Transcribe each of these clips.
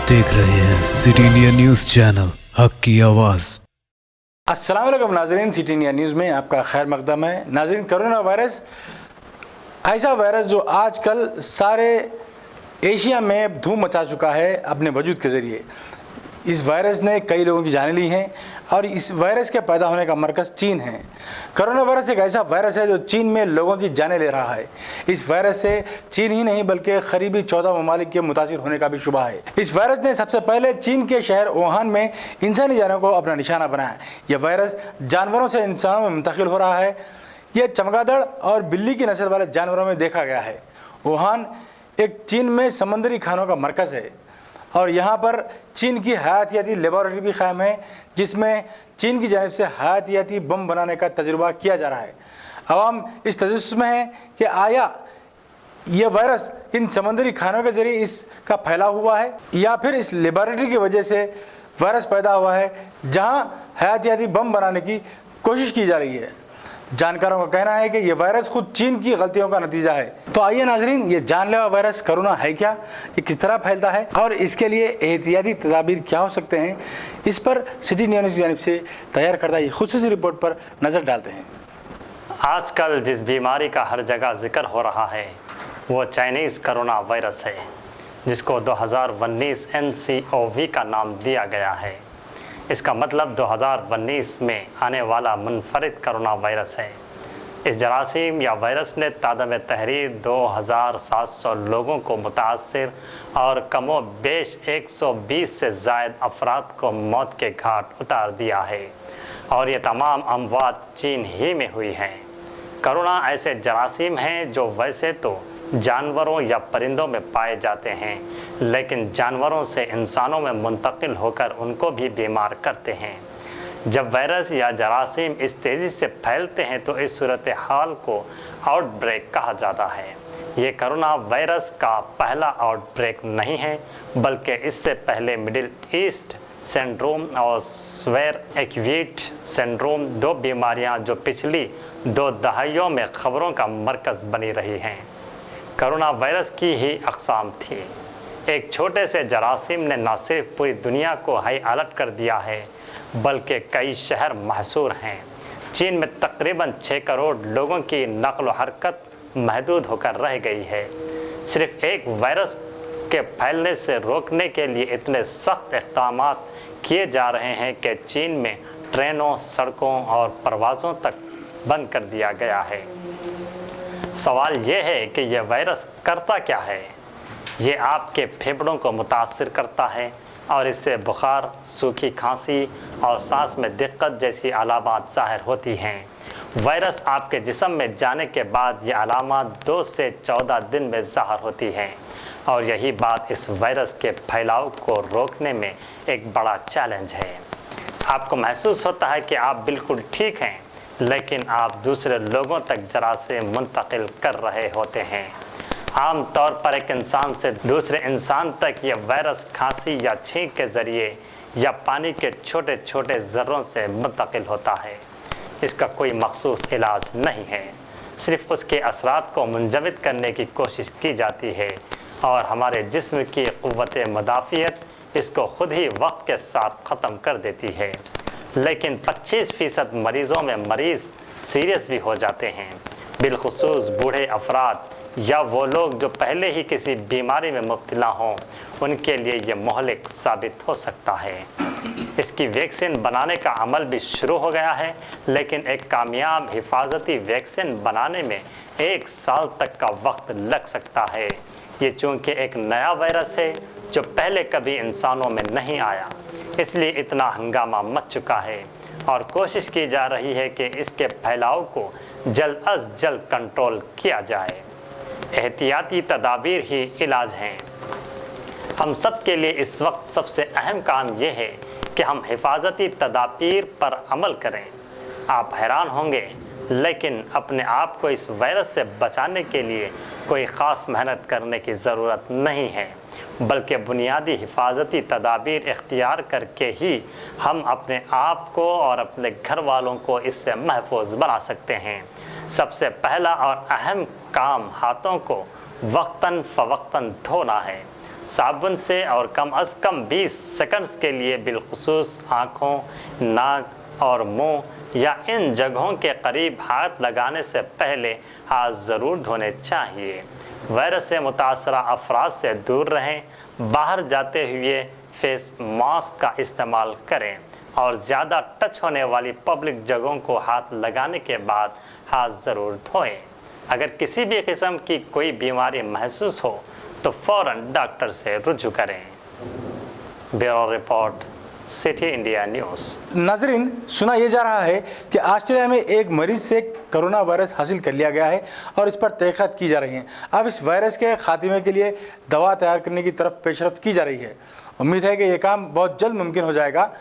देख रहे हैं सिटी इंडिया न्यूज चैनल हक की आवाज़। अस्सलाम वालेकुम नाज़रीन, सिटी इंडिया न्यूज़ में आपका खैर मकदम है। नाज़रीन, कोरोना वायरस ऐसा वायरस जो आजकल सारे एशिया में धूम मचा चुका है अपने वजूद के ज़रिए। इस वायरस ने कई लोगों की जानें ली हैं और इस वायरस के पैदा होने का मरकज़ चीन है। कोरोना वायरस एक ऐसा वायरस है जो चीन में लोगों की जानें ले रहा है। इस वायरस से चीन ही नहीं बल्कि करीबी 14 ममालिक के मुतासिर होने का भी शुबा है। इस वायरस ने सबसे पहले चीन के शहर वुहान में इंसानी जानों को अपना निशाना बनाया। यह वायरस जानवरों से इंसानों में मुंतकिल हो रहा है। यह चमगादड़ और बिल्ली की नस्ल वाले जानवरों में देखा गया है। वुहान एक चीन में समंदरी खानों का मरकज़ है और यहाँ पर चीन की हयातियाती लेबॉरेटरी भी कायम है जिसमें चीन की जानिब से हयातियाती बम बनाने का तजुर्बा किया जा रहा है। अवाम इस तजस्सुस में है कि आया ये वायरस इन समंदरी खानों के ज़रिए इसका फैलाव हुआ है या फिर इस लेबॉरेटरी की वजह से वायरस पैदा हुआ है जहाँ हयातियाती बम बनाने की कोशिश की जा रही है। जानकारों का कहना है कि यह वायरस खुद चीन की गलतियों का नतीजा है। तो आइए नाजरीन, ये जानलेवा वायरस कोरोना है क्या, ये किस तरह फैलता है और इसके लिए एहतियाती तदाबीर क्या हो सकते हैं, इस पर सिटी न्यूज़ की जानिब से तैयार करदा ये खुसूसी रिपोर्ट पर नज़र डालते हैं। आजकल जिस बीमारी का हर जगह जिक्र हो रहा है वो चाइनीज़ कोरोना वायरस है, जिसको 2019 NCOV का नाम दिया गया है। इसका मतलब 2019 में आने वाला मुनफरिद कोरोना वायरस है। इस जरासीम या वायरस ने तादाद तहरीर 2700 लोगों को मुतासर और कमो बेश 120 से ज़ायद अफराद को मौत के घाट उतार दिया है और ये तमाम अमवात चीन ही में हुई हैं। कोरोना ऐसे जरासीम हैं जो वैसे तो जानवरों या परिंदों में पाए जाते हैं, लेकिन जानवरों से इंसानों में मुंतकिल होकर उनको भी बीमार करते हैं। जब वायरस या जरासीम इस तेज़ी से फैलते हैं तो इस सूरत हाल को आउटब्रेक कहा जाता है। ये कोरोना वायरस का पहला आउटब्रेक नहीं है, बल्कि इससे पहले मिडिल ईस्ट सिंड्रोम और स्वेर एक्यूट सिंड्रोम, दो बीमारियां जो पिछली 2 दहाइयों में खबरों का मरकज़ बनी रही हैं, कोरोना वायरस की ही अक़साम थी। एक छोटे से जरासीम ने न सिर्फ पूरी दुनिया को हाई अलर्ट कर दिया है बल्कि कई शहर महसूर हैं। चीन में तकरीबन 6 करोड़ लोगों की नक़्ल व हरकत महदूद होकर रह गई है। सिर्फ एक वायरस के फैलने से रोकने के लिए इतने सख्त इक़दामात किए जा रहे हैं कि चीन में ट्रेनों, सड़कों और परवाज़ों तक बंद कर दिया गया है। सवाल ये है कि यह वायरस करता क्या है। ये आपके फेफड़ों को मुतासिर करता है और इससे बुखार, सूखी खांसी और सांस में दिक्कत जैसी अलामात ज़ाहिर होती हैं। वायरस आपके जिस्म में जाने के बाद ये अलामात 2 से 14 दिन में ज़ाहिर होती हैं और यही बात इस वायरस के फैलाव को रोकने में एक बड़ा चैलेंज है। आपको महसूस होता है कि आप बिल्कुल ठीक हैं, लेकिन आप दूसरे लोगों तक जरासीम मुंतकिल कर रहे होते हैं। आम तौर पर एक इंसान से दूसरे इंसान तक यह वायरस खांसी या छींक के ज़रिए या पानी के छोटे छोटे ज़र्रों से मुंतकिल होता है। इसका कोई मखसूस इलाज नहीं है, सिर्फ उसके असरात को मुंजमद करने की कोशिश की जाती है और हमारे जिस्म की क़ुव्वत मुदाफ़ियत इसको खुद ही वक्त के साथ ख़त्म कर देती है। लेकिन 25% मरीज़ों में मरीज़ सीरियस भी हो जाते हैं, बिलखुसूस बूढ़े अफराद या वो लोग जो पहले ही किसी बीमारी में मुब्तला हों, उनके लिए ये मुहलिक साबित हो सकता है। इसकी वैक्सीन बनाने का अमल भी शुरू हो गया है, लेकिन एक कामयाब हिफाजती वैक्सीन बनाने में 1 साल तक का वक्त लग सकता है। ये चूँकि एक नया वायरस है जो पहले कभी इंसानों में नहीं आया, इसलिए इतना हंगामा मच चुका है और कोशिश की जा रही है कि इसके फैलाव को जल्द अज जल्द कंट्रोल किया जाए। एहतियाती तदाबीर ही इलाज हैं। हम सब के लिए इस वक्त सबसे अहम काम यह है कि हम हिफाजती तदाबीर पर अमल करें। आप हैरान होंगे, लेकिन अपने आप को इस वायरस से बचाने के लिए कोई ख़ास मेहनत करने की ज़रूरत नहीं है, बल्कि बुनियादी हिफाजती तदाबीर इख्तियार करके ही हम अपने आप को और अपने घर वालों को इससे महफूज बना सकते हैं। सबसे पहला और अहम काम हाथों को वक्तन फ़वक्तन धोना है। साबुन से और कम अज़ कम 20 सेकंड्स के लिए बिलखुसूस आँखों, नाक और मुंह या इन जगहों के करीब हाथ लगाने से पहले हाथ ज़रूर धोने चाहिए। वायरस से मुतासरा अफराद से दूर रहें, बाहर जाते हुए फेस मास्क का इस्तेमाल करें और ज़्यादा टच होने वाली पब्लिक जगहों को हाथ लगाने के बाद हाथ ज़रूर धोएं। अगर किसी भी किस्म की कोई बीमारी महसूस हो तो फ़ौरन डॉक्टर से रुजू करें। Bureau report, city India news. नाजरीन, सुना यह जा रहा है कि ऑस्ट्रेलिया में एक मरीज से कोरोना वायरस हासिल कर लिया गया है और इस पर तहक़ीक़ात की जा रही है। अब इस वायरस के खात्मे के लिए दवा तैयार करने की तरफ पेशरफ्त की जा रही है। उम्मीद है कि यह काम बहुत जल्द मुमकिन हो जाएगा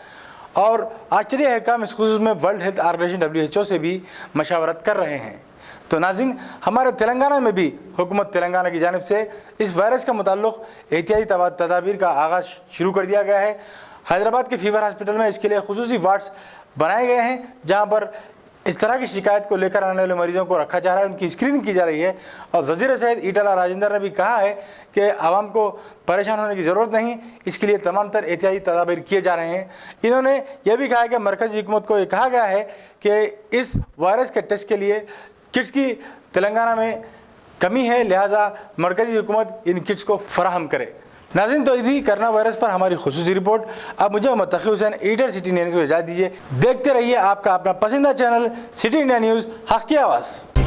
और ऑस्ट्रेलिया हुकाम इस खुसूस में वर्ल्ड हेल्थ ऑर्गेनाइजेशन WHO से भी मशावरत कर रहे हैं। तो नाज़रीन, हमारे तेलंगाना में भी हुकूमत तेलंगाना की जानिब से इस वायरस का मुताल्लिक़ एहतियाती तदाबीर का आगाज़ शुरू कर दिया गया है। हैदराबाद के फीवर हॉस्पिटल में इसके लिए खुसूसी वार्ड्स बनाए गए हैं, जहां पर इस तरह की शिकायत को लेकर आने वाले मरीजों को रखा जा रहा है, उनकी स्क्रीनिंग की जा रही है। और वज़ीर सेहत ईटला राजेंद्र ने भी कहा है कि आवाम को परेशान होने की ज़रूरत नहीं, इसके लिए तमाम तर एहतियाती तदाबीर किए जा रहे हैं। इन्होंने यह भी कहा है कि मरकज़ी हुकूमत को ये कहा गया है कि इस वायरस के टेस्ट के लिए किट्स की तेलंगाना में कमी है, लिहाजा मरकज़ी हुकूमत इन किट्स को फराहम करे। नाज़रीन, तो इसी कोरोना वायरस पर हमारी खुसूसी रिपोर्ट। अब मुझे Mohammad Taqi Hussain, editor City India News को इजाज़त दीजिए। देखते रहिए आपका अपना पसंदीदा चैनल सिटी इंडिया न्यूज़, हक़ की आवाज़।